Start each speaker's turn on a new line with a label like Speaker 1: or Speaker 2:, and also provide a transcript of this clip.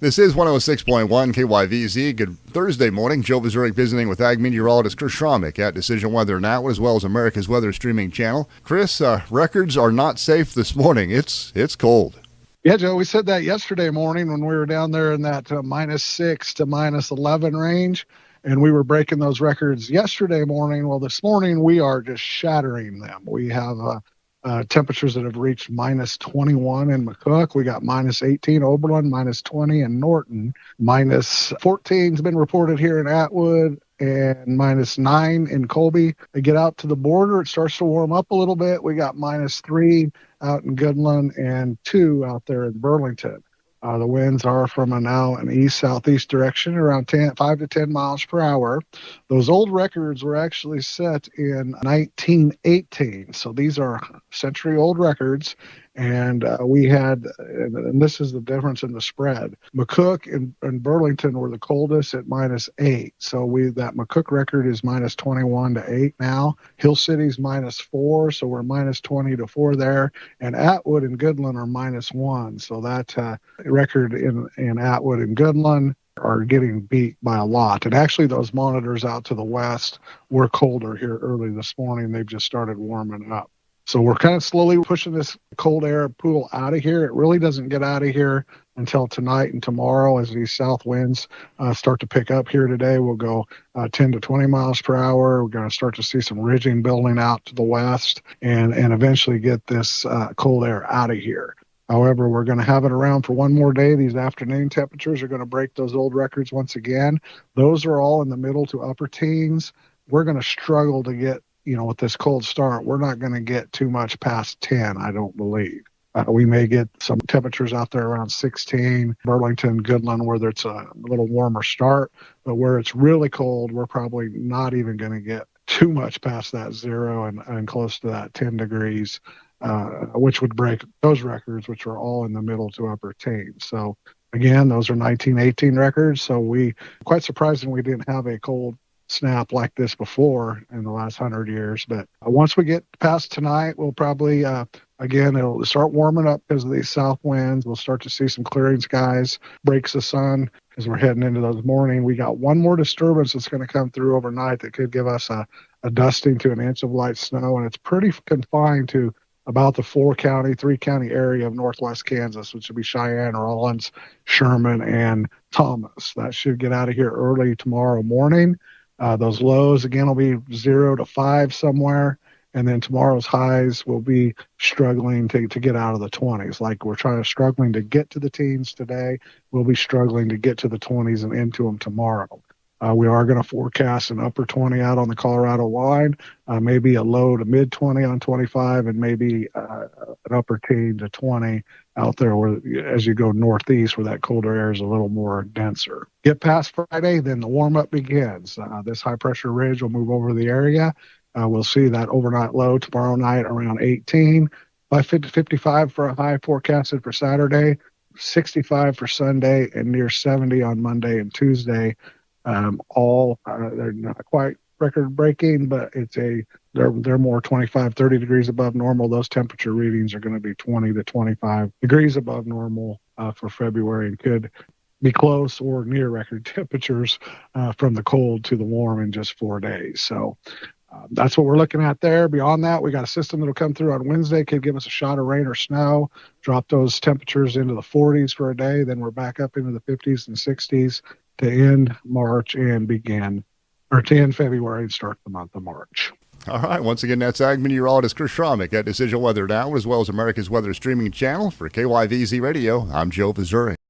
Speaker 1: This is 106.1 KYVZ. Good Thursday morning. Joe Vazurek visiting with Ag meteorologist Chris Sramek at Decision Weather Now, as well as America's Weather streaming channel. Chris, records are not safe this morning. It's cold.
Speaker 2: Yeah, Joe, we said that yesterday morning when we were down there in that -6 to -11 range, and we were breaking those records yesterday morning. Well, this morning we are just shattering them. We have temperatures that have reached -21 in McCook. We got -18 Oberlin, -20 in Norton, -14 has been reported here in Atwood, and -9 in Colby. They get out to the border, it starts to warm up a little bit. We got -3 out in Goodland and 2 out there in Burlington. The winds are from now an east-southeast direction, around 5 to 10 miles per hour. Those old records were actually set in 1918, so these are century-old records. And we had, and this is the difference in the spread. McCook and Burlington were the coldest at -8. So that McCook record is -21 to 8 now. Hill City's -4, so we're -20 to 4 there. And Atwood and Goodland are -1. So that record in Atwood and Goodland are getting beat by a lot. And actually those monitors out to the west were colder here early this morning. They've just started warming up. So we're kind of slowly pushing this cold air pool out of here. It really doesn't get out of here until tonight and tomorrow as these south winds start to pick up here today. We'll go 10 to 20 miles per hour. We're going to start to see some ridging building out to the west and eventually get this cold air out of here. However, we're going to have it around for one more day. These afternoon temperatures are going to break those old records once again. Those are all in the middle to upper teens. We're going to struggle to get, with this cold start, we're not going to get too much past 10, I don't believe. We may get some temperatures out there around 16, Burlington, Goodland, where it's a little warmer start. But where it's really cold, we're probably not even going to get too much past that 0 and close to that 10 degrees, which would break those records, which are all in the middle to upper teens. So, again, those are 1918 records. So quite surprising we didn't have a cold snap like this before in the last 100 years. But once we get past tonight, we'll probably, again, it'll start warming up because of these south winds. We'll start to see some clearing skies, breaks of sun as we're heading into those morning. We got one more disturbance that's going to come through overnight that could give us a dusting to an inch of light snow. And it's pretty confined to about the 3-county area of northwest Kansas, which would be Cheyenne, Rawlins, Sherman, and Thomas. That should get out of here early tomorrow morning. Those lows, again, will be 0 to 5 somewhere. And then tomorrow's highs will be struggling to get out of the 20s. Like we're struggling to get to the teens today. We'll be struggling to get to the 20s and into them tomorrow. We are going to forecast an upper 20 out on the Colorado line, maybe a low to mid 20 on 25, and maybe an upper teen to 20 out there where, as you go northeast, where that colder air is a little more denser. Get past Friday, then the warm up begins. This high pressure ridge will move over the area. We'll see that overnight low tomorrow night around 18, by 55 for a high forecasted for Saturday, 65 for Sunday, and near 70 on Monday and Tuesday. They're not quite record breaking, but they're more 25, 30 degrees above normal. Those temperature readings are going to be 20 to 25 degrees above normal for February, and could be close or near record temperatures from the cold to the warm in just 4 days. So that's what we're looking at there. Beyond that, we got a system that'll come through on Wednesday, could give us a shot of rain or snow, drop those temperatures into the 40s for a day. Then we're back up into the 50s and 60s to end March and to end February and start the month of March.
Speaker 1: All right. Once again, that's Ag meteorologist Chris Sramek at Decision Weather Now, as well as America's Weather streaming channel. For KYVZ Radio, I'm Joe Vazurek.